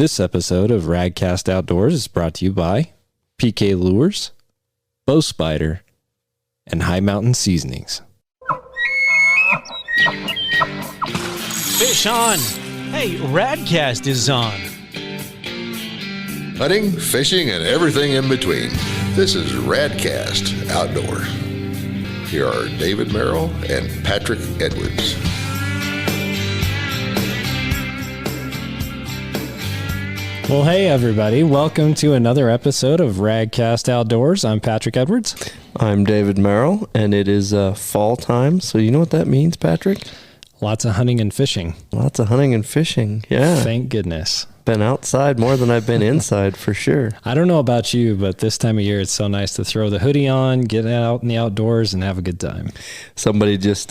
This episode of Radcast Outdoors is brought to you by PK Lures, Bow Spider, and High Mountain Seasonings. Fish on! Hey, Radcast is on. Hunting, fishing, and everything in between. This is Radcast Outdoors. Here are David Merrill and Patrick Edwards. Well, hey everybody, welcome to another episode of Radcast Outdoors. I'm Patrick Edwards. I'm David Merrill, and it is fall time, so you know what that means, Patrick? Lots of hunting and fishing. Lots of hunting and fishing, yeah. Thank goodness. Been outside more than I've been inside, for sure. I don't know about you, but this time of year, it's so nice to throw the hoodie on, get out in the outdoors, and have a good time. Somebody just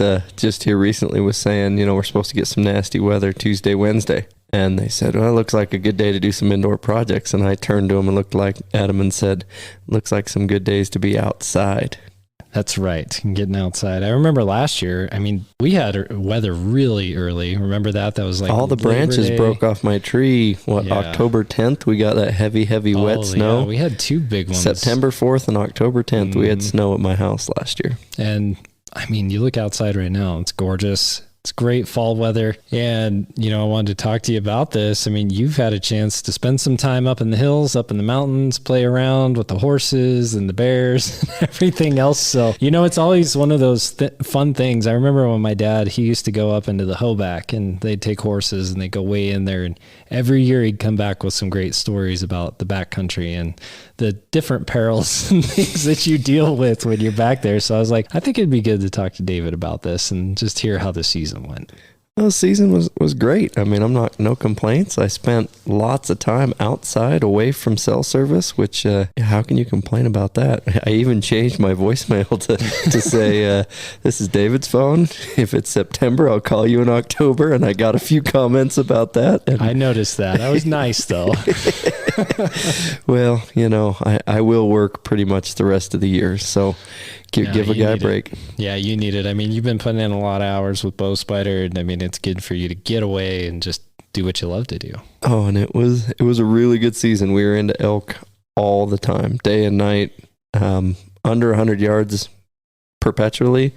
here recently was saying, you know, we're supposed to get some nasty weather Tuesday, Wednesday. And they said, well, it looks like a good day to do some indoor projects. And I turned to him and looked like at him and said, looks like some good days to be outside. That's right. Getting outside. I remember last year, I mean, we had weather really early. Remember that? That was like all the branches broke off my tree. October 10th, we got that heavy wet snow. Yeah, we had two big ones. September 4th and October 10th, we had snow at my house last year. And I mean, you look outside right now, it's gorgeous. It's great fall weather. And, you know, I wanted to talk to you about this. I mean, you've had a chance to spend some time up in the hills, up in the mountains, play around with the horses and the bears and everything else. So, you know, it's always one of those fun things. I remember when my dad, he used to go up into the Hoback and they'd take horses and they'd go way in there. And every year he'd come back with some great stories about the backcountry and the different perils and things that you deal with when you're back there. So I was like, I think it'd be good to talk to David about this and just hear how the season went. Well, the season was great. I mean, no complaints. I spent lots of time outside away from cell service, which how can you complain about that? I even changed my voicemail to say, this is David's phone. If it's September, I'll call you in October. And I got a few comments about that. And I noticed that. That was nice, though. Well, you know, I will work pretty much the rest of the year. So give a guy a break. Yeah, you need it. I mean, you've been putting in a lot of hours with Bow Spider, and I mean, it's good for you to get away and just do what you love to do. Oh, and it was a really good season. We were into elk all the time, day and night, under 100 yards perpetually.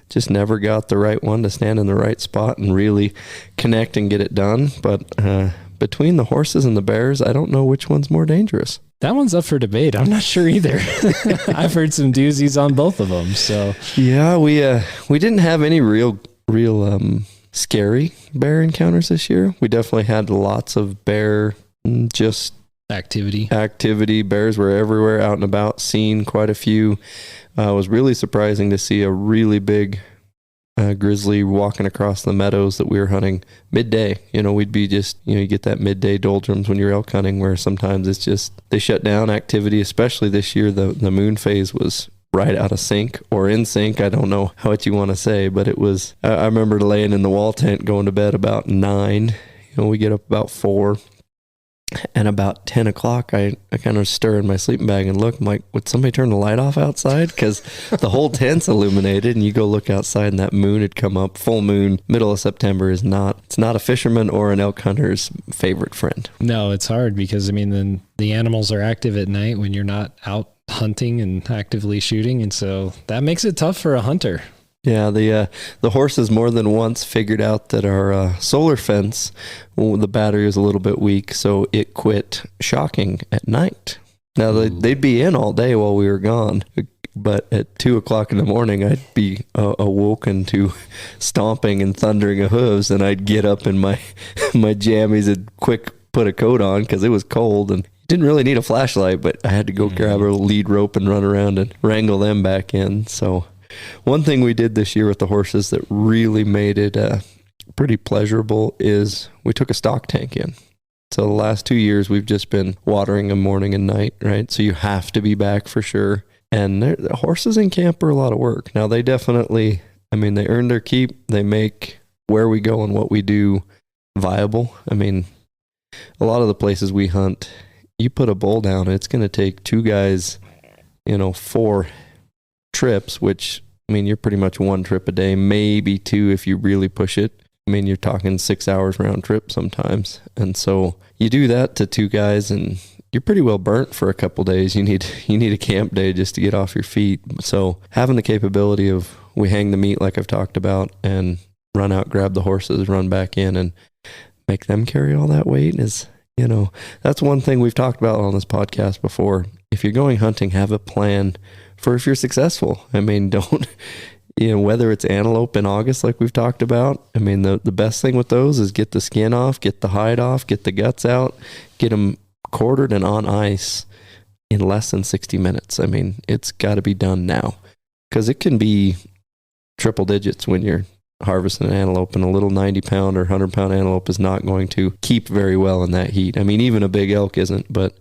Just never got the right one to stand in the right spot and really connect and get it done. But between the horses and the bears, I don't know which one's more dangerous. That one's up for debate. I'm not sure either. I've heard some doozies on both of them. So yeah, we didn't have any real scary bear encounters this year. We definitely had lots of bear just activity. Bears were everywhere, out and about, seen quite a few. It was really surprising to see a really big grizzly walking across the meadows that we were hunting midday. You know, we'd be just, you know, you get that midday doldrums when you're elk hunting where sometimes it's just, they shut down activity, especially this year. The moon phase was right out of sync or in sync. I don't know what you want to say, but it was, I remember laying in the wall tent going to bed about 9. You know, we get up about 4. And about 10 o'clock, I kind of stir in my sleeping bag and look. I'm like, would somebody turn the light off outside? Because the whole tent's illuminated, and you go look outside, and that moon had come up. Full moon, middle of September it's not a fisherman or an elk hunter's favorite friend. No, it's hard because, I mean, then the animals are active at night when you're not out hunting and actively shooting. And so that makes it tough for a hunter. Yeah, the horses more than once figured out that our solar fence, the battery was a little bit weak, so it quit shocking at night. Now, they'd be in all day while we were gone, but at 2 o'clock in the morning, I'd be awoken to stomping and thundering of hooves, and I'd get up in my jammies and quick put a coat on because it was cold, and didn't really need a flashlight, but I had to go grab a lead rope and run around and wrangle them back in, so... One thing we did this year with the horses that really made it pretty pleasurable is we took a stock tank in. So the last 2 years, we've just been watering them morning and night, right? So you have to be back for sure. And the horses in camp are a lot of work. Now, they definitely, I mean, they earn their keep. They make where we go and what we do viable. I mean, a lot of the places we hunt, you put a bull down, it's going to take 2 guys, 4 trips, which, I mean, you're pretty much 1 trip a day, maybe 2 if you really push it. I mean, you're talking 6 hours round trip sometimes. And so you do that to 2 guys and you're pretty well burnt for a couple days. You need a camp day just to get off your feet. So having the capability of, we hang the meat like I've talked about and run out, grab the horses, run back in and make them carry all that weight is, that's one thing we've talked about on this podcast before. If you're going hunting, have a plan for if you're successful. I mean, don't, whether it's antelope in August, like we've talked about, I mean, the best thing with those is get the skin off, get the hide off, get the guts out, get them quartered and on ice in less than 60 minutes. I mean, it's got to be done now because it can be triple digits when you're harvesting an antelope, and a little 90-pound or 100-pound antelope is not going to keep very well in that heat. I mean, even a big elk isn't, but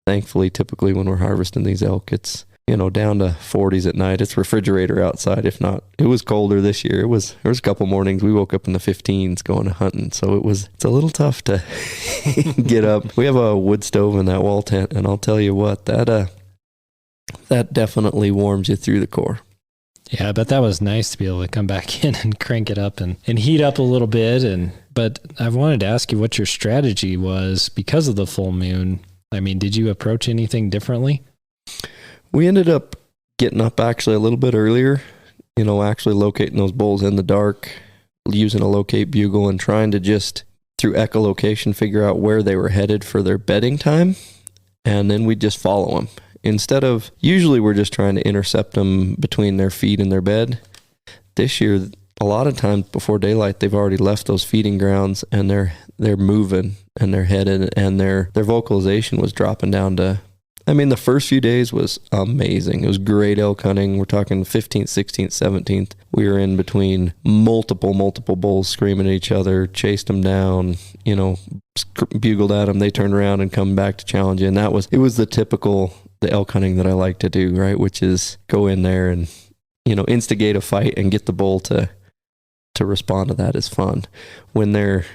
thankfully, typically when we're harvesting these elk, it's, down to 40s at night. It's refrigerator outside. If not, it was colder this year. There was a couple mornings we woke up in the 15s going hunting. So it's a little tough to get up. We have a wood stove in that wall tent, and I'll tell you what, that definitely warms you through the core. Yeah, but that was nice to be able to come back in and crank it up and heat up a little bit. But I wanted to ask you what your strategy was because of the full moon. I mean, did you approach anything differently? We ended up getting up actually a little bit earlier, actually locating those bulls in the dark, using a locate bugle and trying to just, through echolocation, figure out where they were headed for their bedding time. And then we'd just follow them. Instead of, usually we're just trying to intercept them between their feed and their bed. This year, a lot of times before daylight, they've already left those feeding grounds and they're moving and they're headed, and their vocalization was dropping down to, I mean, the first few days was amazing. It was great elk hunting. We're talking 15th, 16th, 17th. We were in between multiple bulls screaming at each other, chased them down, bugled at them. They turned around and come back to challenge you. And it was the elk hunting that I like to do, right? Which is go in there and, instigate a fight and get the bull to respond to that is fun. When they're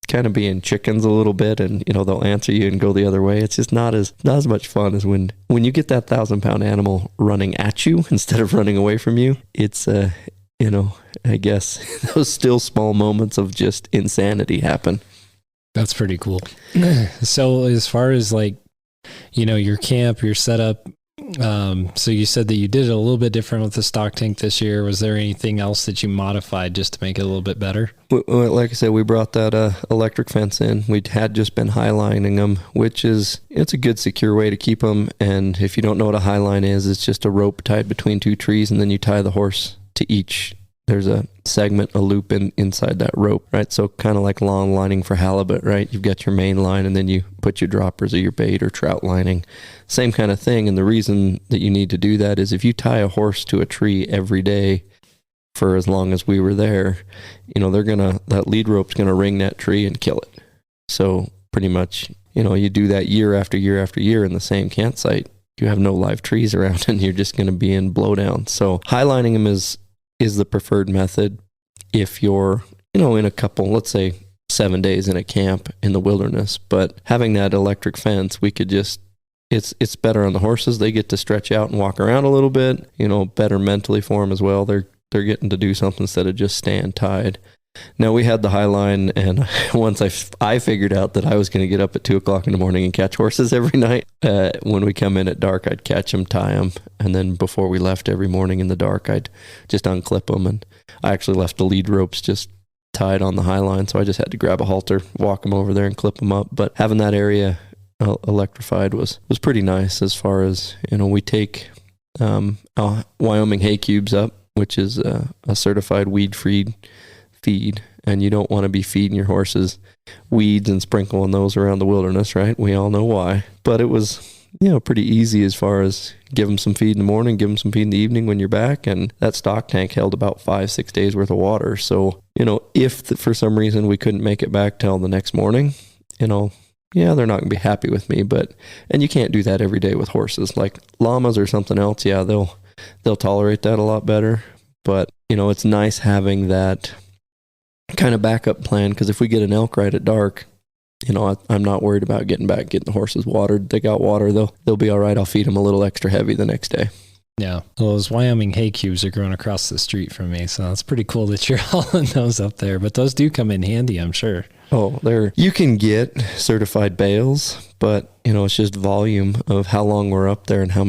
kind of being chickens a little bit and, they'll answer you and go the other way, it's just not as much fun as when you get that 1,000-pound animal running at you instead of running away from you. It's, I guess those still small moments of just insanity happen. That's pretty cool. So as far as your camp, your setup, so you said that you did it a little bit different with the stock tank this year. Was there anything else that you modified just to make it a little bit better? Like I said, we brought that electric fence in. We had just been highlining them, it's a good secure way to keep them. And if you don't know what a highline is, it's just a rope tied between 2 trees, and then you tie the horse to each. There's a segment, a loop inside that rope, right? So kind of like lawn lining for halibut, right? You've got your main line and then you put your droppers or your bait or trout lining. Same kind of thing. And the reason that you need to do that is if you tie a horse to a tree every day for as long as we were there, that lead rope's going to ring that tree and kill it. So pretty much, you do that year after year after year in the same campsite, you have no live trees around and you're just going to be in blowdown. So highlining them is the preferred method if you're, in a couple, let's say 7 days in a camp in the wilderness. But having that electric fence, we could just, it's better on the horses. They get to stretch out and walk around a little bit, better mentally for them as well. They're getting to do something instead of just stand tied. Now we had the high line, and once I figured out that I was going to get up at 2:00 in the morning and catch horses every night. When we come in at dark, I'd catch them, tie them, and then before we left every morning in the dark, I'd just unclip them. And I actually left the lead ropes just tied on the high line, so I just had to grab a halter, walk them over there, and clip them up. But having that area electrified was pretty nice. As far as we take Wyoming hay cubes up, which is a certified weed-free feed, and you don't want to be feeding your horses weeds and sprinkling those around the wilderness, right? We all know why. But it was, pretty easy as far as give them some feed in the morning, give them some feed in the evening when you're back, and that stock tank held about 5-6 days worth of water. So, if for some reason we couldn't make it back till the next morning, they're not going to be happy with me, and you can't do that every day with horses. Like llamas or something else, yeah, they'll tolerate that a lot better. But, it's nice having that kind of backup plan, because if we get an elk right at dark, I'm not worried about getting back, getting the horses watered. They got water, they'll be all right. I'll feed them a little extra heavy the next day. Yeah. Well, those Wyoming hay cubes are growing across the street from me. So it's pretty cool that you're hauling those up there. But those do come in handy, I'm sure. Oh, you can get certified bales, but it's just volume of how long we're up there and how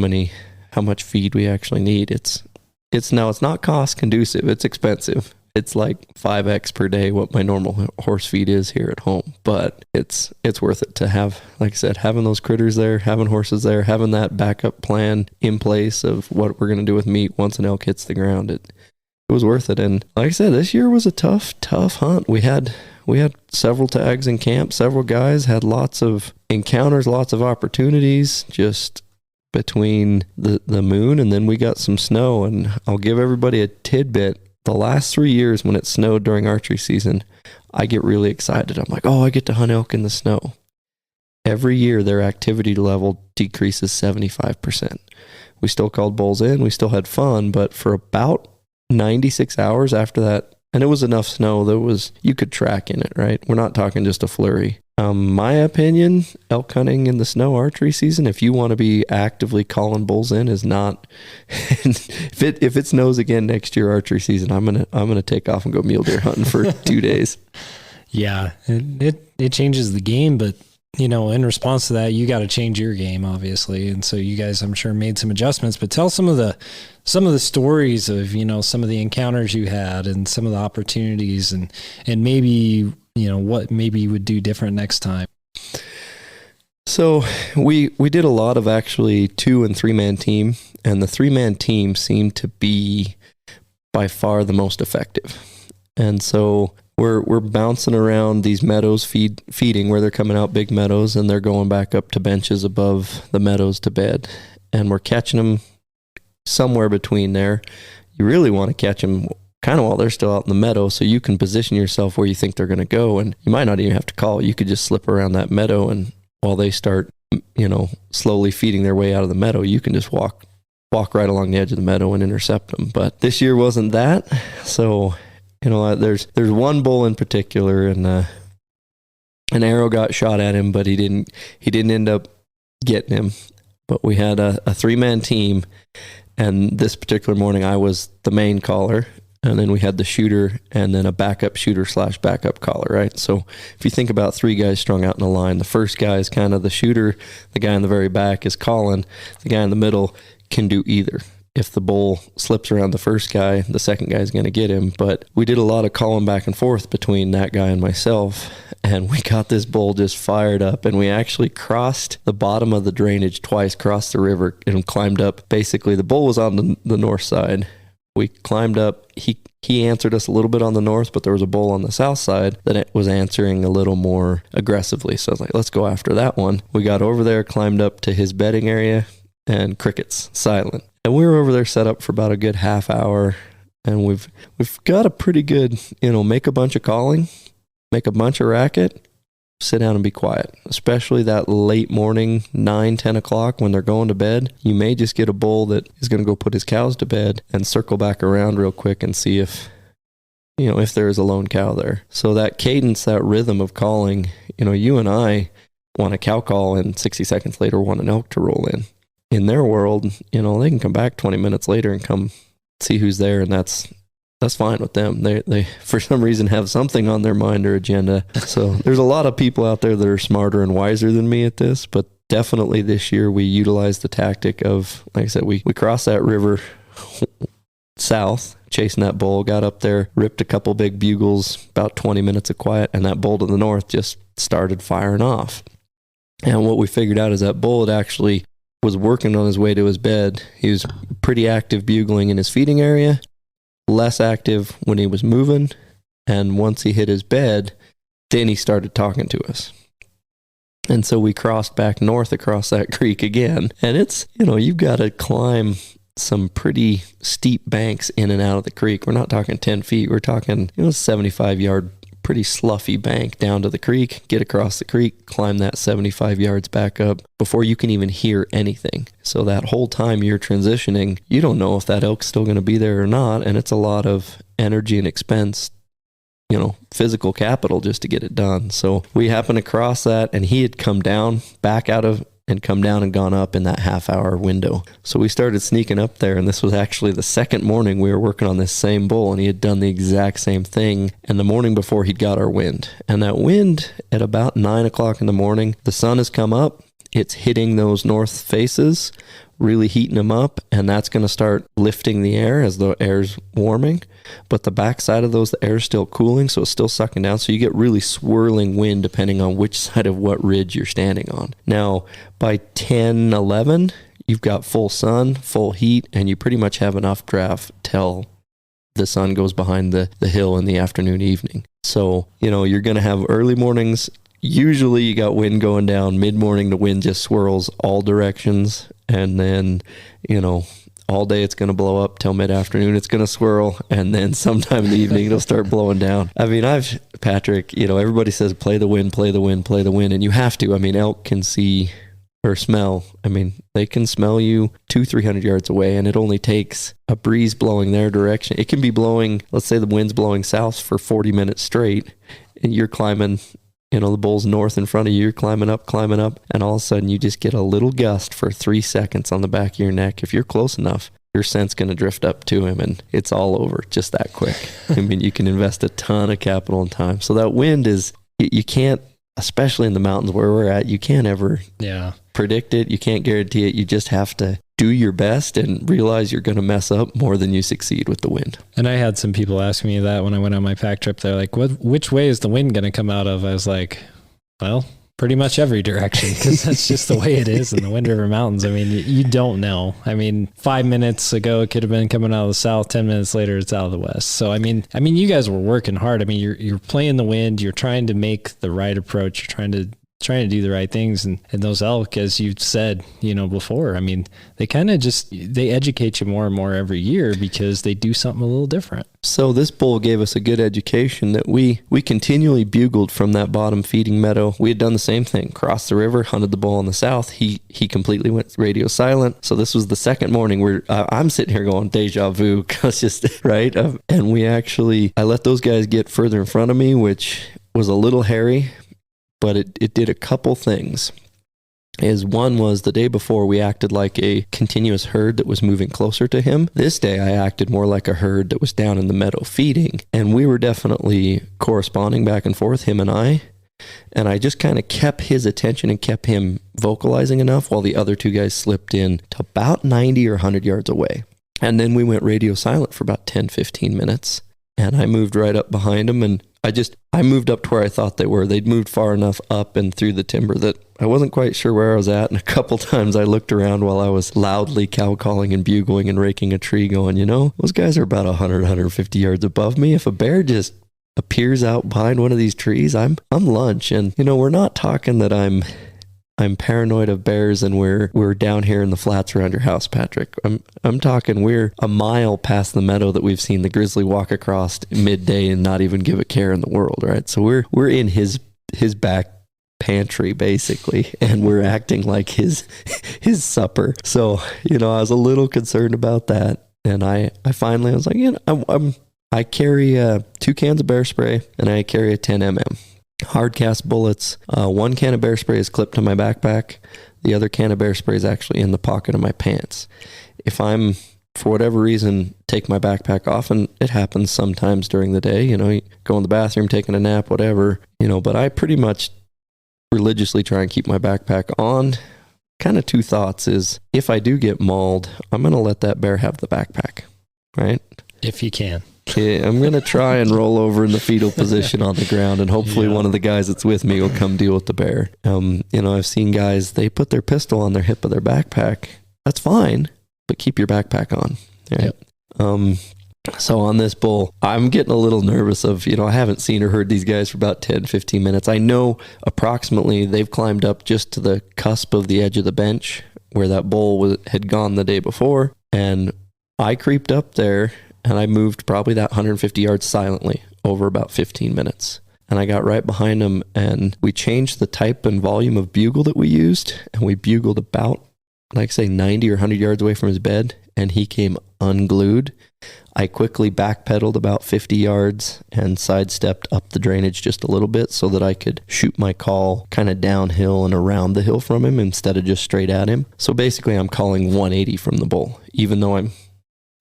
much feed we actually need. It's not cost conducive. It's expensive. It's like 5x per day what my normal horse feed is here at home, but it's worth it to have, like I said, having those critters there, having horses there, having that backup plan in place of what we're going to do with meat once an elk hits the ground. It was worth it. And like I said, this year was a tough hunt. We had several tags in camp, several guys, had lots of encounters, lots of opportunities just between the moon, and then we got some snow. And I'll give everybody a tidbit. The last 3 years when it snowed during archery season, I get really excited. I'm like, oh, I get to hunt elk in the snow. Every year their activity level decreases 75%. We still called bulls in, we still had fun, but for about 96 hours after that, and it was enough snow that you could track in it, right? We're not talking just a flurry. My opinion, elk hunting in the snow archery season, if you want to be actively calling bulls in, is not. if it snows again next year archery season, I'm gonna take off and go mule deer hunting for 2 days. Yeah, it changes the game, but in response to that, you got to change your game, obviously. And so you guys, I'm sure, made some adjustments. But tell some of the stories of some of the encounters you had and some of the opportunities, and maybe what maybe you would do different next time. So we did a lot of actually 2 and 3 man team, and the 3 man team seemed to be by far the most effective. And so we're bouncing around these meadows, feeding where they're coming out big meadows, and they're going back up to benches above the meadows to bed, and we're catching them somewhere between there. You really want to catch them kind of while they're still out in the meadow, so you can position yourself where you think they're going to go, and you might not even have to call. You could just slip around that meadow, and while they start, slowly feeding their way out of the meadow, you can just walk right along the edge of the meadow and intercept them. But this year wasn't that, so there's one bull in particular, and an arrow got shot at him, but he didn't end up getting him. But we had a 3-man team, and this particular morning I was the main caller. And then we had the shooter and then a backup shooter / backup caller, right? So if you think about 3 guys strung out in a line, the first guy is kind of the shooter, the guy in the very back is calling, the guy in the middle can do either. If the bull slips around the first guy, the second guy is going to get him. But we did a lot of calling back and forth between that guy and myself, and we got this bull just fired up, and we actually crossed the bottom of the drainage twice, crossed the river, and climbed up. Basically, the bull was on the north side. We climbed up. He answered us a little bit on the north, but there was a bull on the south side that it was answering a little more aggressively. So I was like, let's go after that one. We got over there, climbed up to his bedding area, and crickets, silent. And we were over there set up for about a good half hour, and we've got a pretty good, make a bunch of calling, make a bunch of racket, sit down and be quiet, especially that late morning, 9-10 o'clock when they're going to bed. You may just get a bull that is going to go put his cows to bed and circle back around real quick and see if there is a lone cow there. So that cadence, that rhythm of calling, you and I want a cow call, and 60 seconds later want an elk to roll in. In their world, they can come back 20 minutes later and come see who's there, and that's fine with them. They for some reason have something on their mind or agenda. So there's a lot of people out there that are smarter and wiser than me at this, but definitely this year we utilized the tactic of, like I said, we crossed that river south, chasing that bull, got up there, ripped a couple big bugles, about 20 minutes of quiet, and that bull to the north just started firing off. And what we figured out is that bull had actually was working on his way to his bed. He was pretty active bugling in his feeding area, less active when he was moving, and once he hit his bed, then he started talking to us. And so we crossed back north across that creek again, and it's, you've got to climb some pretty steep banks in and out of the creek. We're not talking 10 feet, we're talking 75-yard pretty sloughy bank down to the creek, get across the creek, climb that 75 yards back up before you can even hear anything. So that whole time you're transitioning, you don't know if that elk's still going to be there or not, and it's a lot of energy and expense, physical capital just to get it done. So we happened to cross that, and he had come down back out of and come down and gone up in that half-hour window. So we started sneaking up there, and this was actually the second morning we were working on this same bull, and he had done the exact same thing. And the morning before, he'd got our wind. And that wind at about 9 o'clock in the morning, the sun has come up, it's hitting those north faces, really heating them up, and that's going to start lifting the air as the air's warming. But the backside of those, the air's still cooling, so it's still sucking down. So you get really swirling wind depending on which side of what ridge you're standing on. Now, by 10, 11, you've got full sun, full heat, and you pretty much have enough draft till the sun goes behind the hill in the afternoon, evening. So, you're going to have early mornings. Usually you got wind going down. Mid-morning, the wind just swirls all directions. And then, all day it's going to blow up till mid-afternoon. It's going to swirl. And then sometime in the evening, it'll start blowing down. I mean, Patrick, everybody says play the wind, play the wind, play the wind. And you have to. I mean, elk can see or smell. I mean, they can smell you 200-300 yards away, and it only takes a breeze blowing their direction. It can be blowing, let's say the wind's blowing south for 40 minutes straight, and you're climbing, the bull's north in front of you, you're climbing up, and all of a sudden you just get a little gust for 3 seconds on the back of your neck. If you're close enough, your scent's going to drift up to him, and it's all over just that quick. I mean, you can invest a ton of capital and time. So that wind you can't, especially in the mountains where we're at, you can't ever predict it. You can't guarantee it. You just have to do your best and realize you're going to mess up more than you succeed with the wind. And I had some people ask me that when I went on my pack trip. They're like, which way is the wind going to come out of? I was like, well, pretty much every direction, because that's just the way it is in the Wind River Mountains. I mean, you don't know. I mean, 5 minutes ago, it could have been coming out of the south. 10 minutes later, it's out of the west. So, I mean, you guys were working hard. I mean, you're playing the wind. You're trying to make the right approach. You're trying to do the right things. And those elk, as you said, before, I mean, they kind of they educate you more and more every year because they do something a little different. So this bull gave us a good education that we continually bugled from that bottom feeding meadow. We had done the same thing, crossed the river, hunted the bull on the south. He completely went radio silent. So this was the second morning where I'm sitting here going deja vu, because just right. And I let those guys get further in front of me, which was a little hairy, but it did a couple things. One was the day before we acted like a continuous herd that was moving closer to him. This day I acted more like a herd that was down in the meadow feeding, and we were definitely corresponding back and forth, him and I. And I just kind of kept his attention and kept him vocalizing enough while the other two guys slipped in to about 90 or 100 yards away. And then we went radio silent for about 10, 15 minutes. And I moved right up behind them, and I moved up to where I thought they were. They'd moved far enough up and through the timber that I wasn't quite sure where I was at. And a couple times I looked around while I was loudly cow calling and bugling and raking a tree going, those guys are about 100, 150 yards above me. If a bear just appears out behind one of these trees, I'm lunch. And, we're not talking that I'm paranoid of bears and we're down here in the flats around your house, Patrick. I'm talking we're a mile past the meadow that we've seen the grizzly walk across midday and not even give a care in the world, right? So we're in his back pantry basically, and we're acting like his supper. So, I was a little concerned about that, and I finally was like, I carry 2 cans of bear spray and I carry a 10 mm. Hard cast bullets. 1 can of bear spray is clipped to my backpack. The other can of bear spray is actually in the pocket of my pants. If I'm, for whatever reason, take my backpack off, and it happens sometimes during the day, you go in the bathroom, taking a nap, whatever, but I pretty much religiously try and keep my backpack on. Kind of 2 thoughts is, if I do get mauled, I'm going to let that bear have the backpack, right? If you can. Yeah, I'm going to try and roll over in the fetal position on the ground, and hopefully one of the guys that's with me will come deal with the bear. I've seen guys, they put their pistol on their hip of their backpack. That's fine, but keep your backpack on. Right? Yep. So on this bull, I'm getting a little nervous of, I haven't seen or heard these guys for about 10, 15 minutes. I know approximately they've climbed up just to the cusp of the edge of the bench where that bull had gone the day before, and I creeped up there. And I moved probably that 150 yards silently over about 15 minutes. And I got right behind him, and we changed the type and volume of bugle that we used. And we bugled about, 90 or 100 yards away from his bed. And he came unglued. I quickly backpedaled about 50 yards and sidestepped up the drainage just a little bit so that I could shoot my call kind of downhill and around the hill from him instead of just straight at him. So basically I'm calling 180 from the bull, even though I'm,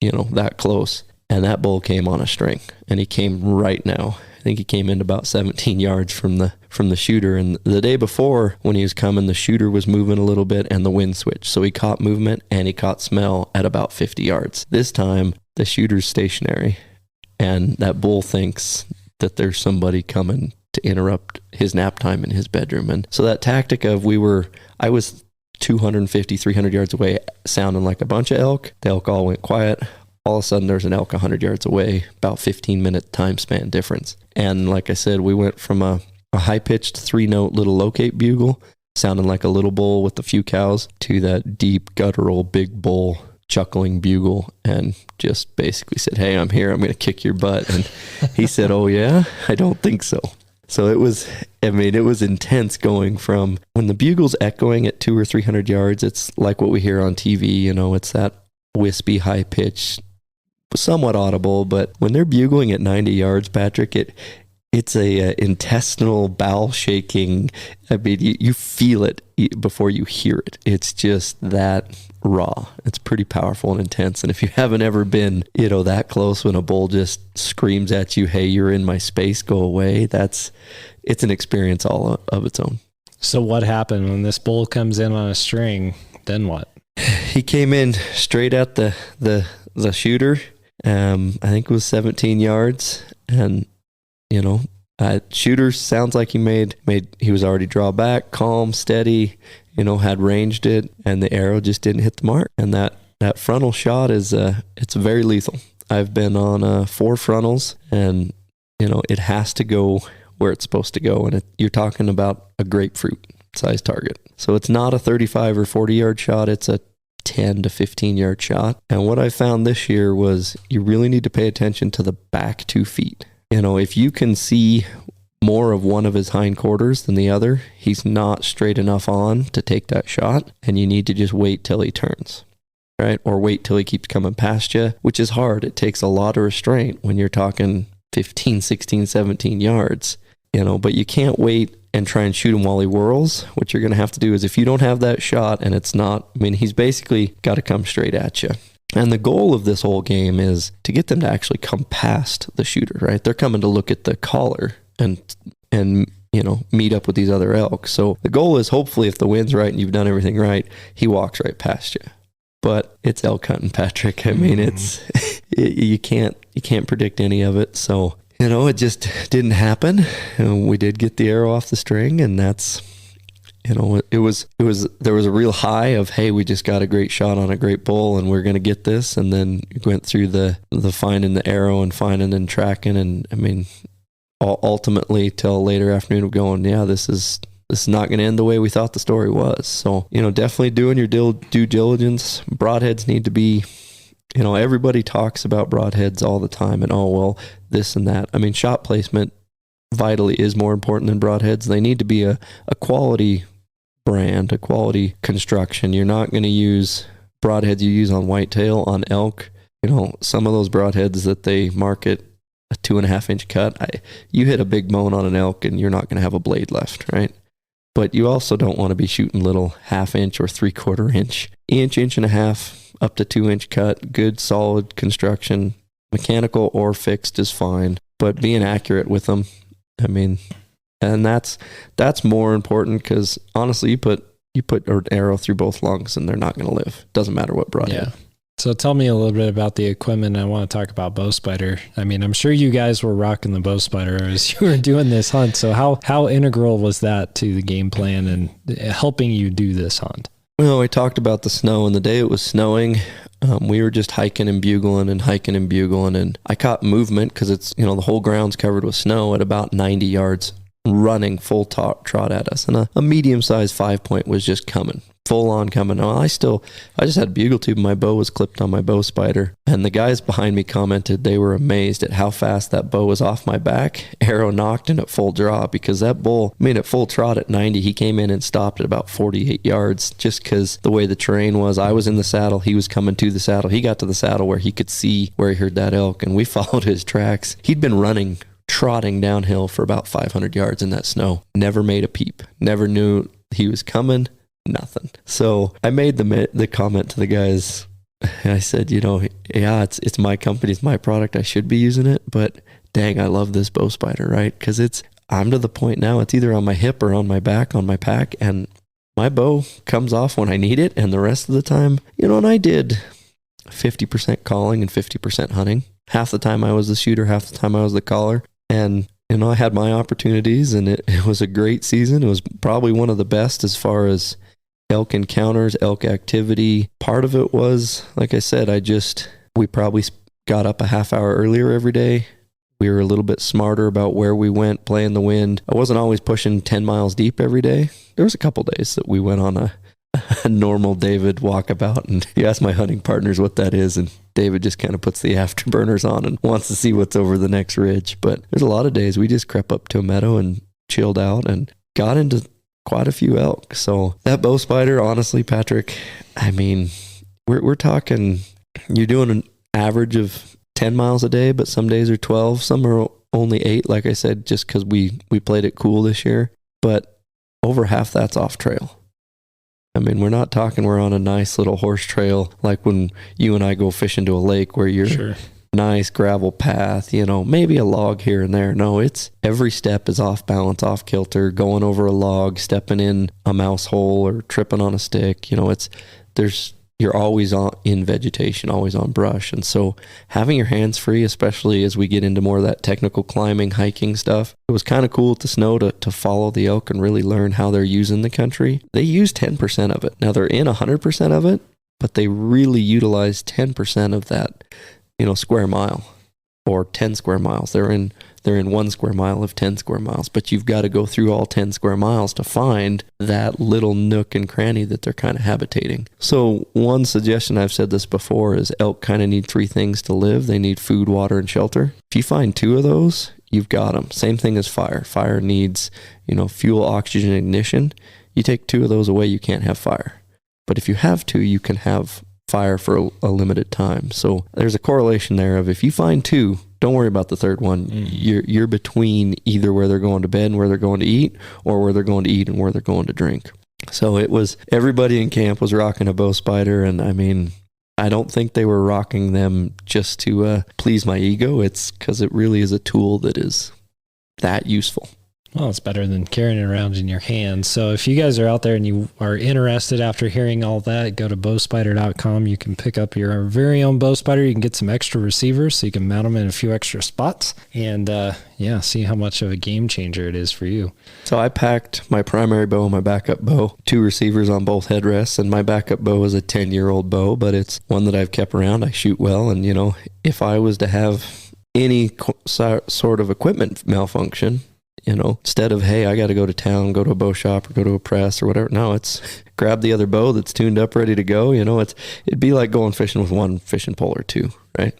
that close. And that bull came on a string, and he came right now. I think he came in about 17 yards from the shooter. And the day before, when he was coming, the shooter was moving a little bit and the wind switched. So he caught movement and he caught smell at about 50 yards. This time, the shooter's stationary, and that bull thinks that there's somebody coming to interrupt his nap time in his bedroom. And so that tactic of I was 250, 300 yards away, sounding like a bunch of elk. The elk all went quiet. All of a sudden, there's an elk 100 yards away, about 15-minute time span difference. And like I said, we went from a high-pitched 3-note little locate bugle, sounding like a little bull with a few cows, to that deep, guttural, big bull chuckling bugle, and just basically said, "Hey, I'm here. I'm going to kick your butt." And he said, "Oh, yeah? I don't think so." So it was intense going from when the bugle's echoing at 200 or 300 yards. It's like what we hear on TV. It's that wispy, high-pitched, somewhat audible, but when they're bugling at 90 yards, Patrick, it's a intestinal bowel shaking. I mean, you feel it before you hear it. It's just that raw. It's pretty powerful and intense. And if you haven't ever been, that close when a bull just screams at you, "Hey, you're in my space, go away," it's an experience all of its own. So what happened when this bull comes in on a string? Then what? He came in straight at the shooter. I think it was 17 yards, and shooter sounds like he was already draw back, calm, steady, had ranged it, and the arrow just didn't hit the mark. And that frontal shot it's very lethal. I've been on 4 frontals, and it has to go where it's supposed to go, and you're talking about a grapefruit size target. So it's not a 35 or 40 yard shot, it's a 10 to 15 yard shot. And what I found this year was you really need to pay attention to the back 2 feet. If you can see more of one of his hindquarters than the other, he's not straight enough on to take that shot, and you need to just wait till he turns, right? Or wait till he keeps coming past you, which is hard. It takes a lot of restraint when you're talking 15, 16, 17 yards, but you can't wait and try and shoot him while he whirls. What you're going to have to do is, if you don't have that shot and it's not, he's basically got to come straight at you. And the goal of this whole game is to get them to actually come past the shooter, right? They're coming to look at the caller and meet up with these other elk. So the goal is, hopefully, if the wind's right and you've done everything right, he walks right past you. But it's elk hunting, Patrick. You can't predict any of it. So it just didn't happen. We did get the arrow off the string, and that's, there was a real high of, hey, we just got a great shot on a great bull, and we're going to get this. And then you went through the finding the arrow and finding and tracking. And ultimately till later afternoon of going, yeah, this is not going to end the way we thought the story was. So, definitely doing your due diligence. Broadheads need to be, everybody talks about broadheads all the time, and this and that. Shot placement vitally is more important than broadheads. They need to be a quality brand, a quality construction. You're not going to use broadheads you use on whitetail, on elk. Some of those broadheads that they market, a 2.5 inch cut, you hit a big bone on an elk and you're not going to have a blade left, right? But you also don't want to be shooting little 1/2 inch or 3/4 inch, inch and a half, up to 2 inch cut, good solid construction. Mechanical or fixed is fine, but being accurate with them, and that's more important, because honestly, you put an arrow through both lungs and they're not going to live. Doesn't matter what broadhead. Yeah. So tell me a little bit about the equipment. I want to talk about bow spider. I'm sure you guys were rocking the bow spider as you were doing this hunt. So how integral was that to the game plan and helping you do this hunt? Well, we talked about the snow, and the day it was snowing, we were just hiking and bugling, and I caught movement because it's, the whole ground's covered with snow at about 90 yards running full trot at us, and a medium-sized 5-point was just coming. Full on coming. I just had a bugle tube and my bow was clipped on my bow spider. And the guys behind me commented they were amazed at how fast that bow was off my back. Arrow knocked in at full draw because that bull, at full trot at 90, he came in and stopped at about 48 yards just because the way the terrain was. I was in the saddle. He was coming to the saddle. He got to the saddle where he could see where he heard that elk, and we followed his tracks. He'd been trotting downhill for about 500 yards in that snow. Never made a peep. Never knew he was coming. Nothing. So I made the comment to the guys. I said, yeah, it's my company, it's my product. I should be using it, but dang, I love this bow spider, right? Because I'm to the point now, it's either on my hip or on my back, on my pack, and my bow comes off when I need it, and the rest of the time, and I did 50% calling and 50% hunting. Half the time I was the shooter, half the time I was the caller, and I had my opportunities, and it was a great season. It was probably one of the best as far as elk encounters, elk activity. Part of it was, like I said, we probably got up a half hour earlier every day. We were a little bit smarter about where we went, playing the wind. I wasn't always pushing 10 miles deep every day. There was a couple days that we went on a normal David walkabout, and you ask my hunting partners what that is, and David just kind of puts the afterburners on and wants to see what's over the next ridge. But there's a lot of days we just crept up to a meadow and chilled out and got into quite a few elk. So that bow spider, honestly, Patrick, we're talking, you're doing an average of 10 miles a day, but some days are 12, some are only 8, like I said, just because we played it cool this year. But over half that's off trail. We're not talking we're on a nice little horse trail like when you and I go fishing to a lake where you're Sure. Nice gravel path, maybe a log here and there. No, it's every step is off balance, off kilter, going over a log, stepping in a mouse hole or tripping on a stick. You're always in vegetation, always on brush. And so having your hands free, especially as we get into more of that technical climbing, hiking stuff, it was kind of cool at the snow to follow the elk and really learn how they're using the country. They use 10% of it. Now they're in 100% of it, but they really utilize 10% of that, square mile or 10 square miles. They're in 1 square mile of 10 square miles, but you've got to go through all 10 square miles to find that little nook and cranny that they're kind of habitating. So one suggestion, I've said this before, is elk kind of need 3 things to live. They need food, water, and shelter. If you find 2 of those, you've got them. Same thing as fire. Fire needs, fuel, oxygen, ignition. You take 2 of those away, you can't have fire. But if you have 2, you can have fire for a limited time. So there's a correlation there of if you find 2, don't worry about the third one. You're between either where they're going to bed and where they're going to eat, or where they're going to eat and where they're going to drink. So it was, everybody in camp was rocking a bow spider, and I don't think they were rocking them just to please my ego. It's because it really is a tool that is that useful. Well, it's better than carrying it around in your hand. So if you guys are out there and you are interested after hearing all that, go to bowspider.com. You can pick up your very own bow spider. You can get some extra receivers so you can mount them in a few extra spots and see how much of a game changer it is for you. So I packed my primary bow and my backup bow, 2 receivers on both headrests, and my backup bow is a 10-year-old bow, but it's one that I've kept around. I shoot well, and if I was to have any sort of equipment malfunction, instead of, hey, I got to go to town, go to a bow shop or go to a press or whatever. No, it's grab the other bow that's tuned up, ready to go. It'd be like going fishing with 1 fishing pole or 2, right?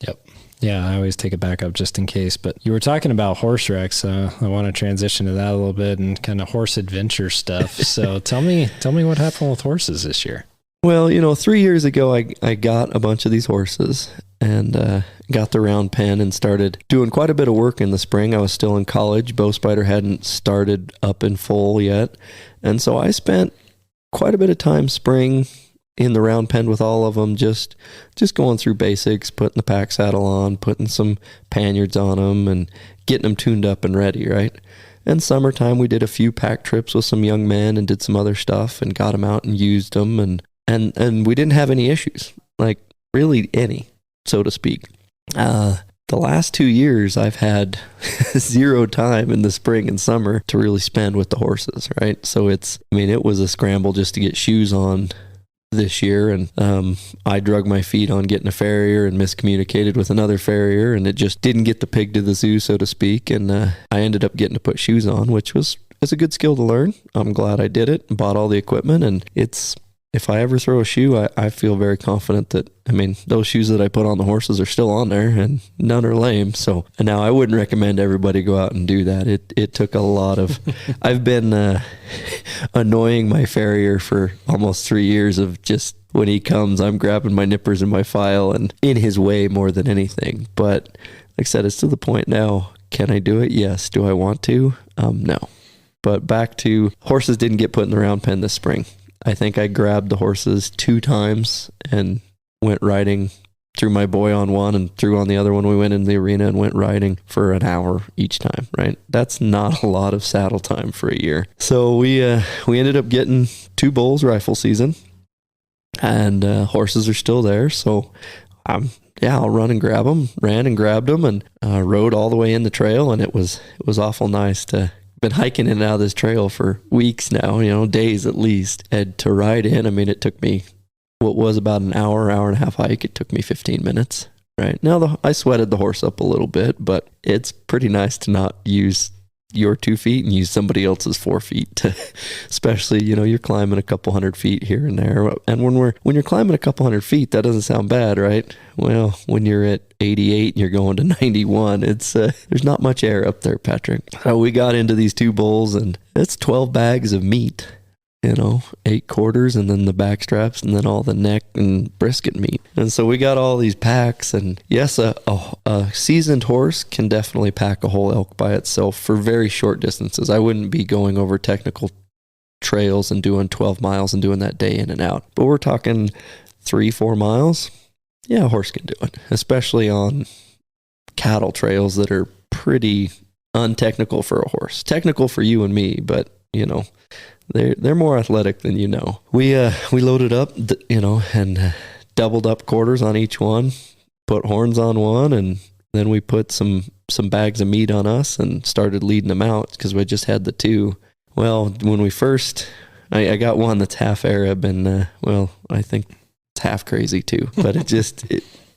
Yep. Yeah, I always take a backup just in case. But you were talking about horse wrecks. I want to transition to that a little bit and kind of horse adventure stuff. So tell me what happened with horses this year. Well, 3 years ago, I got a bunch of these horses and got the round pen and started doing quite a bit of work in the spring. I was still in college. Bow Spider hadn't started up in full yet. And so I spent quite a bit of time spring in the round pen with all of them, just going through basics, putting the pack saddle on, putting some panniers on them and getting them tuned up and ready, right? And summertime, we did a few pack trips with some young men and did some other stuff and got them out and used them. And we didn't have any issues, like really any, so to speak. The last 2 years, I've had 0 time in the spring and summer to really spend with the horses, right? So it was a scramble just to get shoes on this year, and I drug my feet on getting a farrier and miscommunicated with another farrier, and it just didn't get the pig to the zoo, so to speak, and I ended up getting to put shoes on, which was a good skill to learn. I'm glad I did it and bought all the equipment, and if I ever throw a shoe, I feel very confident that, those shoes that I put on the horses are still on there, and none are lame. So, and now I wouldn't recommend everybody go out and do that. It took a lot of, I've been annoying my farrier for almost 3 years of just, when he comes, I'm grabbing my nippers and my file and in his way more than anything. But like I said, it's to the point now, can I do it? Yes. Do I want to? No. But back to, horses didn't get put in the round pen this spring. I think I grabbed the horses 2 times and went riding, threw my boy on one and threw on the other one. We went in the arena and went riding for an hour each time, right? That's not a lot of saddle time for a year. So we ended up getting 2 bulls rifle season, and horses are still there. So I'll run and grab them, ran and grabbed them, and rode all the way in the trail. And it was awful nice to, been hiking in and out of this trail for weeks now, days at least. And to ride in, it took me what was about an hour and a half hike. It took me 15 minutes, right? Now I sweated the horse up a little bit, but it's pretty nice to not use your 2 feet and use somebody else's 4 feet to, especially, you're climbing a couple hundred feet here and there. And when you're climbing a couple hundred feet, that doesn't sound bad, right? Well, when you're at 88 and you're going to 91, it's there's not much air up there, Patrick. So we got into these 2 bulls, and it's 12 bags of meat, 8 quarters, and then the back straps, and then all the neck and brisket meat. And so we got all these packs, and yes, a seasoned horse can definitely pack a whole elk by itself for very short distances. I wouldn't be going over technical trails and doing 12 miles and doing that day in and out. But we're talking 3-4 miles. Yeah, a horse can do it, especially on cattle trails that are pretty untechnical for a horse. Technical for you and me, but, they're more athletic than We loaded up, and doubled up quarters on each one, put horns on one, and then we put some bags of meat on us and started leading them out because we just had the 2. Well, when we first, I got one that's half Arab, and I think it's half crazy too. But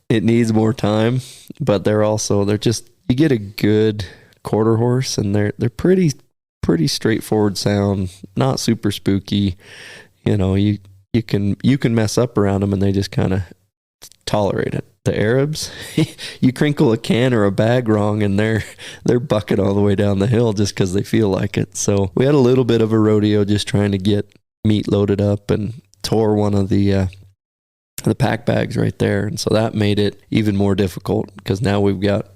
it needs more time. But they're just, you get a good quarter horse, and they're pretty straightforward sound, not super spooky. You can mess up around them and they just kind of tolerate it. The Arabs, you crinkle a can or a bag wrong and they're bucking all the way down the hill just because they feel like it. So we had a little bit of a rodeo just trying to get meat loaded up, and tore one of the pack bags right there. And so that made it even more difficult because now we've got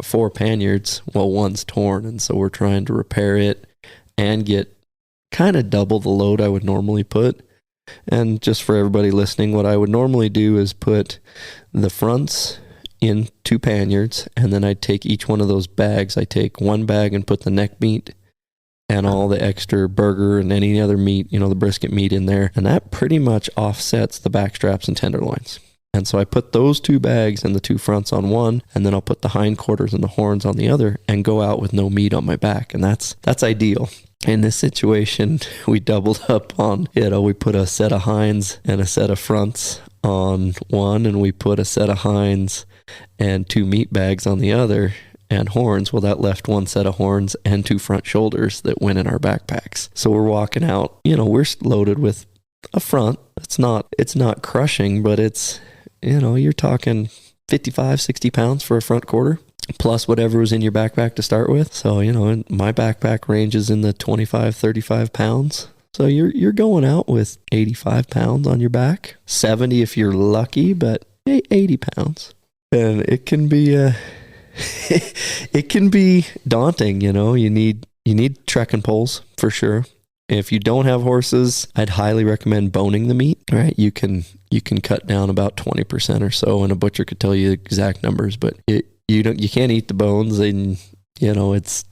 4 panniers. Well, one's torn. And so we're trying to repair it and get kind of double the load I would normally put. And just for everybody listening, what I would normally do is put the fronts in 2 panniers, and then I'd take each one of those bags. I take 1 bag and put the neck meat and all the extra burger and any other meat, the brisket meat in there. And that pretty much offsets the back straps and tenderloins. And so I put those 2 bags and the 2 fronts on one, and then I'll put the hindquarters and the horns on the other and go out with no meat on my back. And that's ideal. In this situation, we doubled up on, we put a set of hinds and a set of fronts on one, and we put a set of hinds and 2 meat bags on the other, and horns. Well, that left 1 set of horns and 2 front shoulders that went in our backpacks. So we're walking out, we're loaded with a front. It's not crushing, but it's, you're talking 55, 60 pounds for a front quarter, plus whatever was in your backpack to start with. So, my backpack ranges in the 25, 35 pounds. So you're going out with 85 pounds on your back, 70 if you're lucky, but 80 pounds. And it can be it can be daunting. You need trekking poles for sure. If you don't have horses, I'd highly recommend boning the meat, right? You can cut down about 20% or so, and a butcher could tell you the exact numbers, but you can't eat the bones, and it's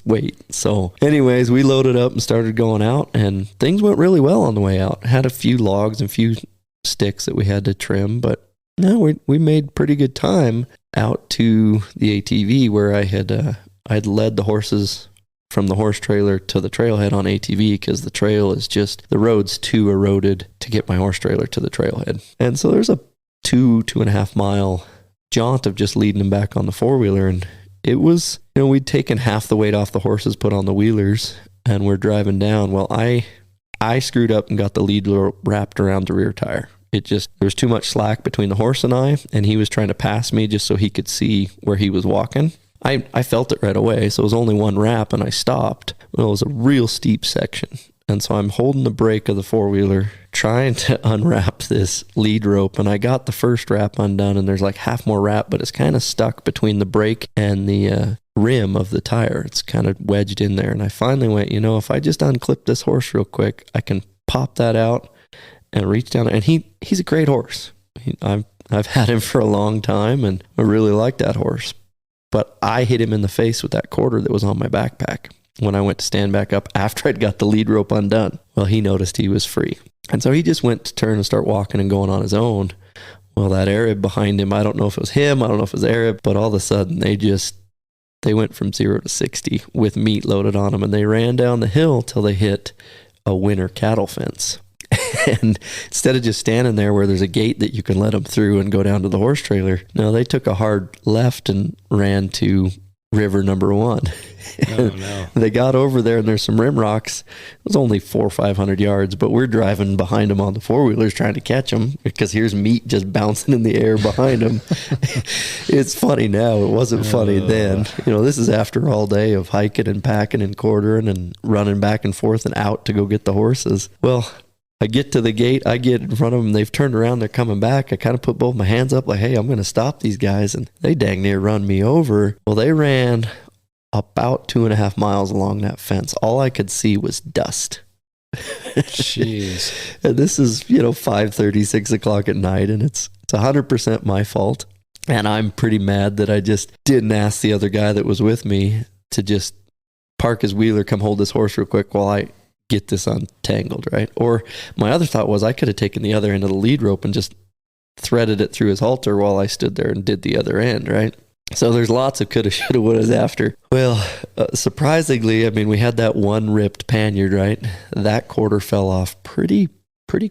weight. So anyways, we loaded up and started going out, and things went really well on the way out. Had a few logs and a few sticks that we had to trim, but no, we made pretty good time out to the ATV where I'd led the horses from the horse trailer to the trailhead on ATV because the road's too eroded to get my horse trailer to the trailhead. And so there's a 2.5 mile jaunt of just leading him back on the four-wheeler. And it was, we'd taken half the weight off the horses, put on the wheelers, and we're driving down. Well, I screwed up and got the lead wrapped around the rear tire. There was too much slack between the horse and he was trying to pass me just so he could see where he was walking. I felt it right away, so it was only one wrap, and I stopped. Well, it was a real steep section. And so I'm holding the brake of the four-wheeler, trying to unwrap this lead rope, and I got the first wrap undone, and there's like half more wrap, but it's kind of stuck between the brake and the rim of the tire. It's kind of wedged in there, and I finally went, if I just unclip this horse real quick, I can pop that out and reach down there. And he's a great horse. I've had him for a long time, and I really like that horse. But I hit him in the face with that quarter that was on my backpack when I went to stand back up after I'd got the lead rope undone. Well, he noticed he was free. And so he just went to turn and start walking and going on his own. Well, that Arab behind him, I don't know if it was him, I don't know if it was Arab, but all of a sudden they went from 0 to 60 with meat loaded on them, and they ran down the hill till they hit a winter cattle fence. And instead of just standing there where there's a gate that you can let them through and go down to the horse trailer, no, they took a hard left and ran to river number 1. Oh, no. They got over there, and there's some rim rocks. It was only 400 or 500 yards, but we're driving behind them on the four-wheelers trying to catch them because here's meat just bouncing in the air behind them. It's funny now. It wasn't funny then. This is after all day of hiking and packing and quartering and running back and forth and out to go get the horses. Well, I get to the gate, I get in front of them, they've turned around, they're coming back. I kind of put both my hands up like, hey, I'm going to stop these guys. And they dang near run me over. Well, they ran about 2.5 miles along that fence. All I could see was dust. Jeez. And this is, 5:30, 6 o'clock at night, and it's 100% my fault. And I'm pretty mad that I just didn't ask the other guy that was with me to just park his wheeler, come hold this horse real quick while I get this untangled, right? Or my other thought was I could have taken the other end of the lead rope and just threaded it through his halter while I stood there and did the other end, right? So there's lots of coulda, shoulda, wouldas after. Well, surprisingly, we had that one ripped panniard, right? That quarter fell off pretty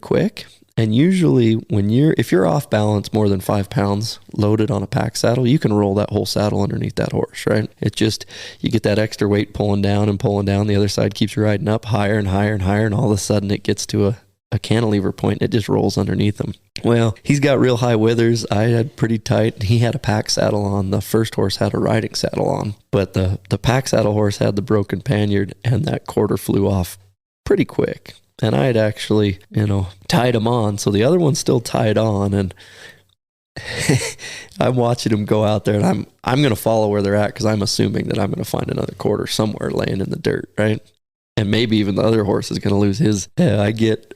quick. And usually if you're off balance more than 5 pounds loaded on a pack saddle, you can roll that whole saddle underneath that horse, right? It just, you get that extra weight pulling down, the other side keeps you riding up higher and higher and higher, and all of a sudden it gets to a cantilever point, it just rolls underneath him. Well, he's got real high withers. I had pretty tight. He had a pack saddle on. The first horse had a riding saddle on, but the pack saddle horse had the broken panniard, and that quarter flew off pretty quick. And I had actually, tied him on. So the other one's still tied on. And I'm watching him go out there, and I'm going to follow where they're at because I'm assuming that I'm going to find another quarter somewhere laying in the dirt, right? And maybe even the other horse is going to lose his. I get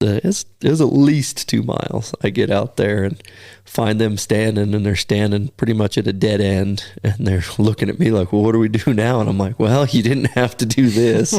it was at least 2 miles. I get out there and find them standing, and they're standing pretty much at a dead end, and they're looking at me like, well, what do we do now? And I'm like, well, you didn't have to do this.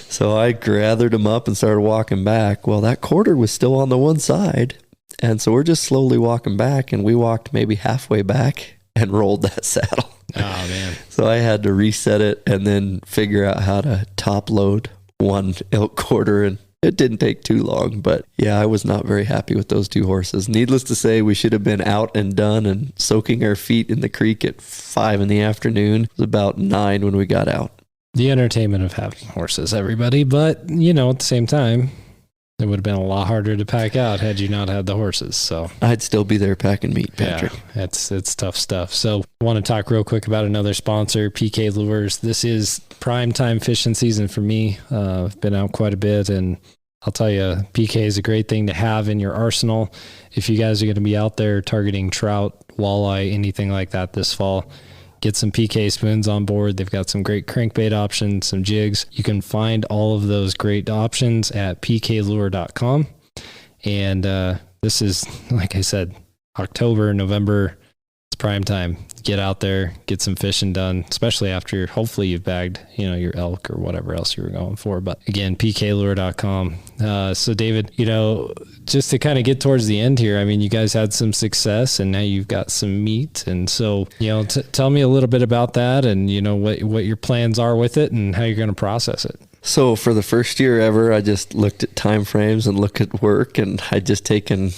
So I gathered them up and started walking back. Well, that quarter was still on the one side, and so we're just slowly walking back, and we walked maybe halfway back and rolled that saddle. Oh, man. So I had to reset it and then figure out how to top load one elk quarter, and it didn't take too long. But yeah, I was not very happy with those 2 horses. Needless to say, we should have been out and done and soaking our feet in the creek at 5 in the afternoon. It was about 9 when we got out. The entertainment of having horses, everybody. But, at the same time, it would have been a lot harder to pack out had you not had the horses. So I'd still be there packing meat, Patrick. Yeah, it's tough stuff. So I want to talk real quick about another sponsor, PK Lures. This is prime time fishing season for me. I've been out quite a bit, and I'll tell you, PK is a great thing to have in your arsenal. If you guys are going to be out there targeting trout, walleye, anything like that this fall, get some PK spoons on board. They've got some great crankbait options, some jigs. You can find all of those great options at pklure.com. And this is, like I said, October, November. It's prime time. Get out there, get some fishing done, especially after hopefully you've bagged, your elk or whatever else you were going for. But again, pklure.com. So David, just to kind of get towards the end here, I mean, you guys had some success and now you've got some meat. And so, tell me a little bit about that and, what your plans are with it and how you're going to process it. So for the first year ever, I just looked at time frames and looked at work, and I'd just taken,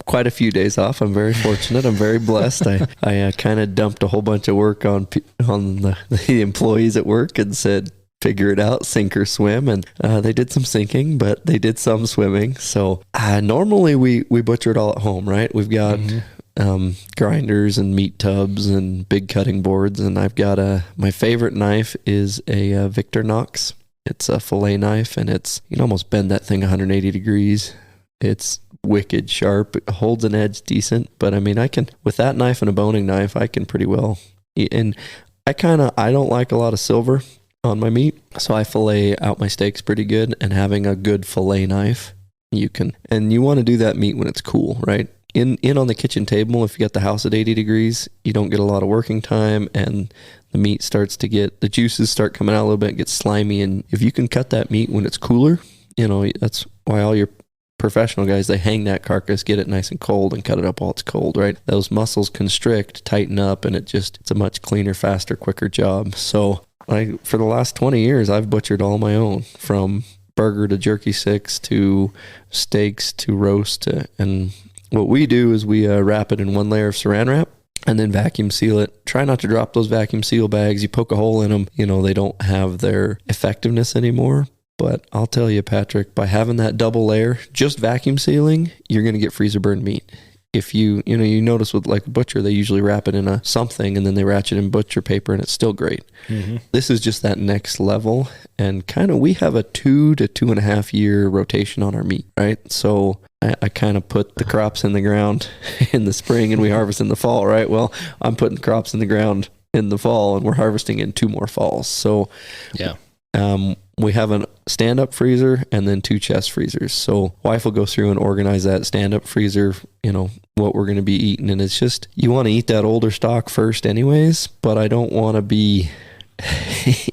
quite a few days off. I'm very fortunate. I'm very blessed. I kind of dumped a whole bunch of work on the employees at work and said, figure it out, sink or swim. And they did some sinking, but they did some swimming. So normally we butcher it all at home, right? We've got grinders and meat tubs and big cutting boards. And I've got my favorite knife is a Victorinox. It's a fillet knife, and you can almost bend that thing 180 degrees. It's wicked sharp. It holds an edge decent, but I mean, with that knife and a boning knife, I can pretty well eat. And I don't like a lot of silver on my meat, so I fillet out my steaks pretty good. And having a good fillet knife, you want to do that meat when it's cool, right? In on the kitchen table, if you got the house at 80 degrees, you don't get a lot of working time, and the meat the juices start coming out a little bit, gets slimy. And if you can cut that meat when it's cooler, that's why all your professional guys, they hang that carcass, get it nice and cold, and cut it up while it's cold, right? Those muscles constrict, tighten up, and it's a much cleaner, faster, quicker job. So for the last 20 years, I've butchered all my own, from burger to jerky sticks to steaks to roast. And what we do is we wrap it in one layer of saran wrap and then vacuum seal it. Try not to drop those vacuum seal bags. You poke a hole in them, they don't have their effectiveness anymore. But I'll tell you, Patrick, by having that double layer, just vacuum sealing, you're going to get freezer burned meat. If you notice with like a butcher, they usually wrap it in something and then they ratchet in butcher paper, and it's still great. Mm-hmm. This is just that next level. And we have a 2 to 2.5 year rotation on our meat, right? So I kind of put the crops in the ground in the spring and we harvest in the fall, right? Well, I'm putting crops in the ground in the fall and we're harvesting in 2 more falls. So yeah. We have a stand-up freezer and then 2 chest freezers. So wife will go through and organize that stand-up freezer, what we're going to be eating. And it's just, you want to eat that older stock first anyways, but I don't want to be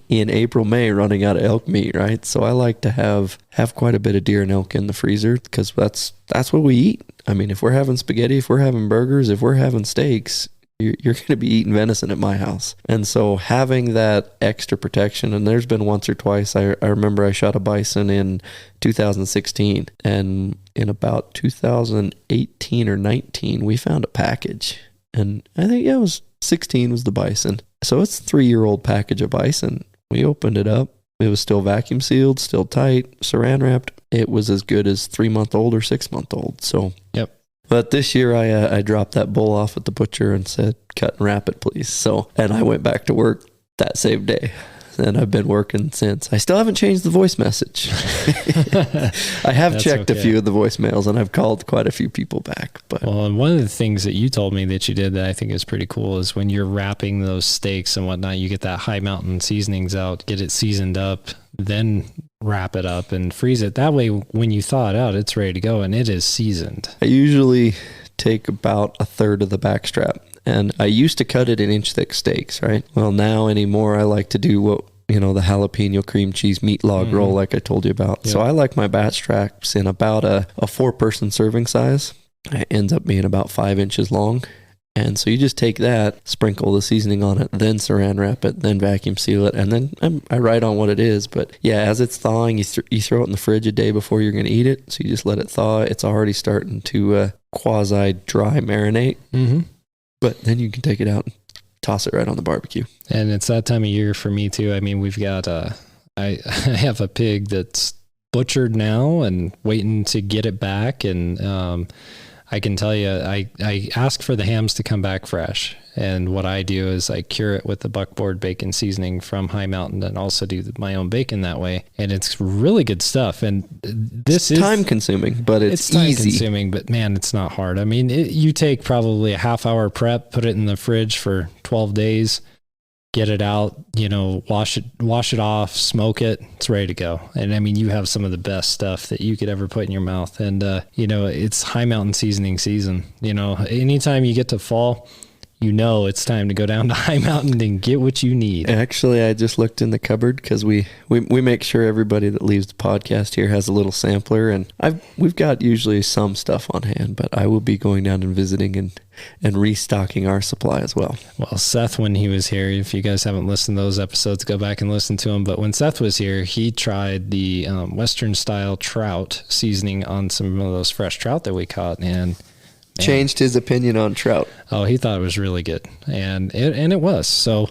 in April, May running out of elk meat, right? So I like to have quite a bit of deer and elk in the freezer, because that's what we eat. I mean, if we're having spaghetti, if we're having burgers, if we're having steaks, you're going to be eating venison at my house. And so having that extra protection, and there's been once or twice, I remember I shot a bison in 2016, and in about 2018 or 19, we found a package, and I think it was 16 was the bison. So it's a 3-year-old package of bison. We opened it up. It was still vacuum sealed, still tight, saran wrapped. It was as good as 3-month-old or 6-month-old. So yep. But this year I dropped that bull off at the butcher and said, cut and wrap it, please. And I went back to work that same day. And I've been working since. I still haven't changed the voice message. I have checked a few of the voicemails, and I've called quite a few people back. Well, and one of the things that you told me that you did that I think is pretty cool is when you're wrapping those steaks and whatnot, you get that high mountain seasonings out, get it seasoned up, then wrap it up and freeze it. That way, when you thaw it out, it's ready to go, and it is seasoned. I usually take about a third of the backstrap. And I used to cut it in inch-thick steaks, right? Well, now anymore, I like to do the jalapeno cream cheese meat log roll like I told you about. Yep. So I like my bat straps in about a 4-person serving size. It ends up being about 5 inches long. And so you just take that, sprinkle the seasoning on it, then saran wrap it, then vacuum seal it, and then I write on what it is. But yeah, as it's thawing, you throw it in the fridge a day before you're going to eat it. So you just let it thaw. It's already starting to quasi-dry marinate. Mm-hmm. But then you can take it out and toss it right on the barbecue. And it's that time of year for me too. I mean, we've got, I have a pig that's butchered now and waiting to get it back. And I can tell you, I ask for the hams to come back fresh. And what I do is I cure it with the buckboard bacon seasoning from High Mountain, and also do my own bacon that way. And it's really good stuff. And this is time consuming, but it's time easy. Consuming, but man, it's not hard. I mean, you take probably a half-hour prep, put it in the fridge for 12 days, get it out, wash it off, smoke it. It's ready to go. And I mean, you have some of the best stuff that you could ever put in your mouth. And, it's High Mountain seasoning season. Anytime you get to fall, you know it's time to go down to High Mountain and get what you need. Actually, I just looked in the cupboard because we make sure everybody that leaves the podcast here has a little sampler, and we've got usually some stuff on hand, but I will be going down and visiting and restocking our supply as well. Well, Seth, when he was here, if you guys haven't listened to those episodes, go back and listen to him. But when Seth was here, he tried the Western style trout seasoning on some of those fresh trout that we caught, and changed his opinion on trout. Oh, he thought it was really good, and it was. So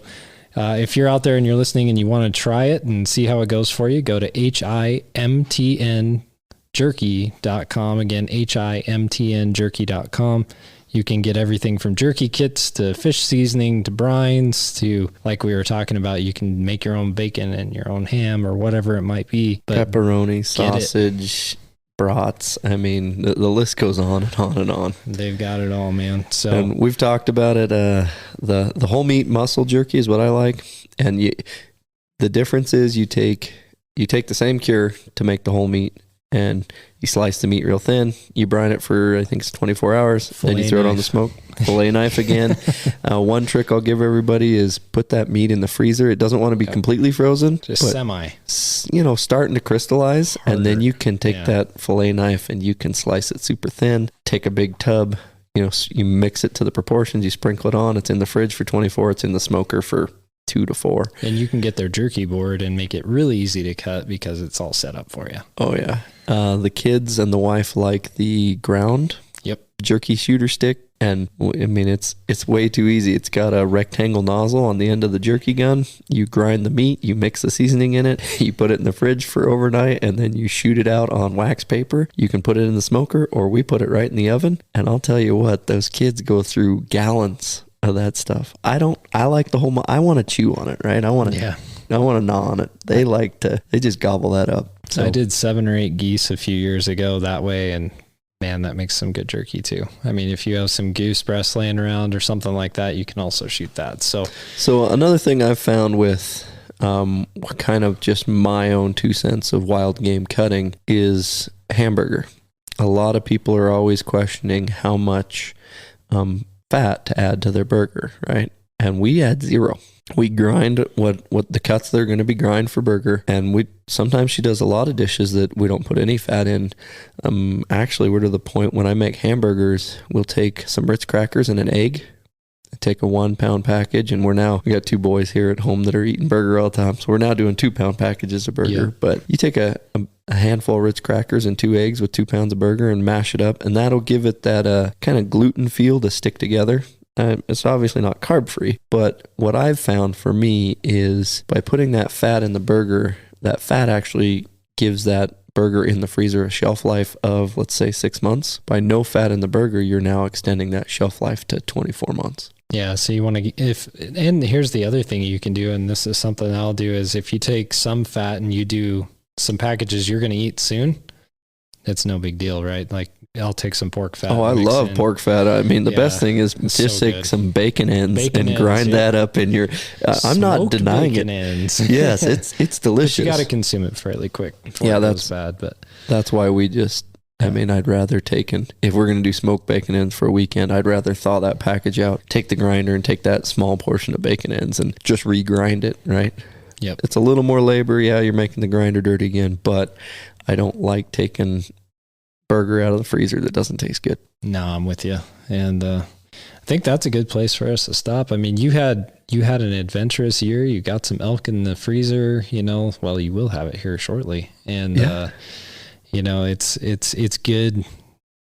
if you're out there and you're listening and you want to try it and see how it goes for you, go to HIMTNjerky.com. Again, HIMTNjerky.com. You can get everything from jerky kits to fish seasoning to brines to, like we were talking about, you can make your own bacon and your own ham or whatever it might be. But pepperoni, sausage, brats. I mean, the list goes on and on and on. They've got it all, man. So, and we've talked about it. The whole meat muscle jerky is what I like, and the difference is you take the same cure to make the whole meat, and you slice the meat real thin. You brine it for, I think it's 24 hours. Then you throw it on the smoke. Fillet knife again. One trick I'll give everybody is put that meat in the freezer. It doesn't want to be completely frozen. Just semi. Starting to crystallize. Harder. And then you can take that fillet knife and you can slice it super thin. Take a big tub. You mix it to the proportions. You sprinkle it on. It's in the fridge for 24. It's in the smoker for 2 to 4. And you can get their jerky board and make it really easy to cut because it's all set up for you. Oh, yeah. The kids and the wife like the ground jerky shooter stick. And I mean, it's way too easy. It's got a rectangle nozzle on the end of the jerky gun. You grind the meat, you mix the seasoning in it, you put it in the fridge for overnight, and then you shoot it out on wax paper. You can put it in the smoker, or we put it right in the oven. And I'll tell you what, those kids go through gallons of that stuff. I like the whole, I want to chew on it, right? I want to gnaw on it. They just gobble that up. So I did 7 or 8 geese a few years ago that way, and man, that makes some good jerky too. I mean, if you have some goose breast laying around or something like that, you can also shoot that. So another thing I've found with kind of just my own 2 cents of wild game cutting is hamburger. A lot of people are always questioning how much fat to add to their burger, right? And we add 0. We grind what the cuts they're going to be grind for burger, and sometimes she does a lot of dishes that we don't put any fat in. Actually, we're to the point when I make hamburgers, we'll take some Ritz crackers and an egg, take a 1-pound package, and we got 2 boys here at home that are eating burger all the time, so we're now doing 2-pound packages of burger. Yeah. But you take a handful of Ritz crackers and 2 eggs with 2 pounds of burger and mash it up, and that'll give it that kind of gluten feel to stick together. It's obviously not carb-free, but what I've found for me is by putting that fat in the burger, that fat actually gives that burger in the freezer a shelf life of, let's say, 6 months. By no fat in the burger, you're now extending that shelf life to 24 months. Yeah, so you want to, and here's the other thing you can do, and this is something I'll do, is if you take some fat and you do some packages you're going to eat soon, it's no big deal, right? Like, I'll take some pork fat. Oh, I love pork fat. I mean, the best thing is just take some bacon ends and grind that up in your. I'm not denying it. Ends. Yes, it's delicious. But you got to consume it fairly quick. That's bad, but that's why we just. I mean, I'd rather if we're going to do smoked bacon ends for a weekend, I'd rather thaw that package out, take the grinder, and take that small portion of bacon ends and just regrind it. Right. Yep. It's a little more labor. Yeah, you're making the grinder dirty again, but I don't like taking burger out of the freezer that doesn't taste good. No, I'm with you. And I think that's a good place for us to stop. I mean, you had an adventurous year. You got some elk in the freezer, well, you will have it here shortly. And, it's good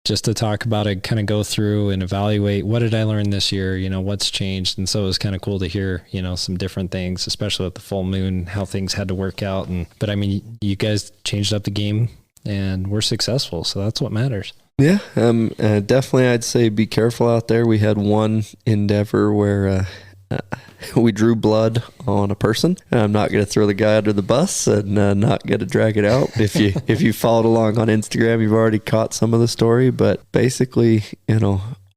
just to talk about it, kind of go through and evaluate, what did I learn this year? What's changed? And so it was kind of cool to hear, some different things, especially with the full moon, how things had to work out. But I mean, you guys changed up the game and we're successful. So that's what matters. Yeah. Definitely. I'd say be careful out there. We had one endeavor where, we drew blood on a person. I'm not going to throw the guy under the bus and not going to drag it out. If you followed along on Instagram, you've already caught some of the story. But basically,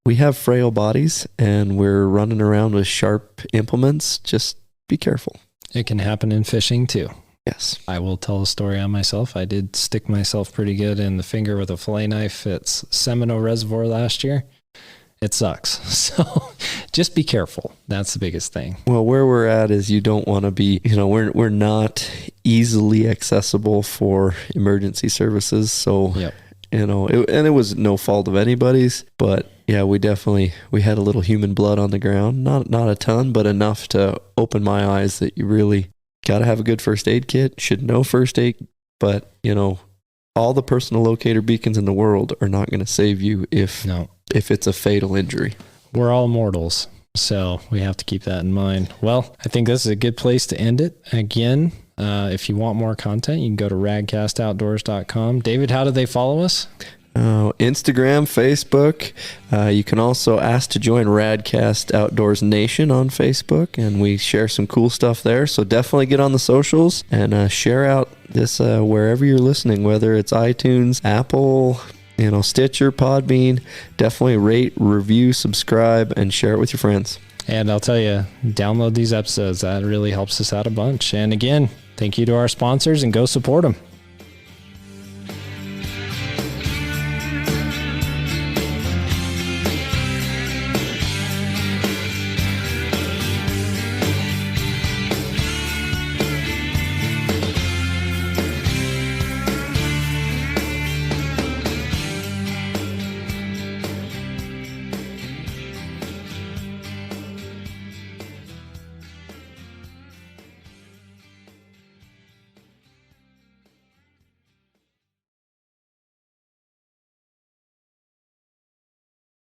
we have frail bodies and we're running around with sharp implements. Just be careful. It can happen in fishing too. Yes. I will tell a story on myself. I did stick myself pretty good in the finger with a fillet knife at Seminole Reservoir last year. it sucks. So just be careful. That's the biggest thing. Well, where we're at is you don't want to be, we're not easily accessible for emergency services. So, Yep. it was no fault of anybody's, but yeah, we had a little human blood on the ground. Not a ton, but enough to open my eyes that you really got to have a good first aid kit, should know first aid, but all the personal locator beacons in the world are not going to save you if it's a fatal injury. We're all mortals, so we have to keep that in mind. Well, I think this is a good place to end it. Again, if you want more content, you can go to radcastoutdoors.com. David, how do they follow us? Instagram, Facebook. You can also ask to join Radcast Outdoors Nation on Facebook, and we share some cool stuff there. So definitely get on the socials and share out this wherever you're listening, whether it's iTunes, Apple, Stitcher, Podbean. Definitely rate, review, subscribe, and share it with your friends. And I'll tell you, download these episodes. That really helps us out a bunch. And again, thank you to our sponsors, and go support them.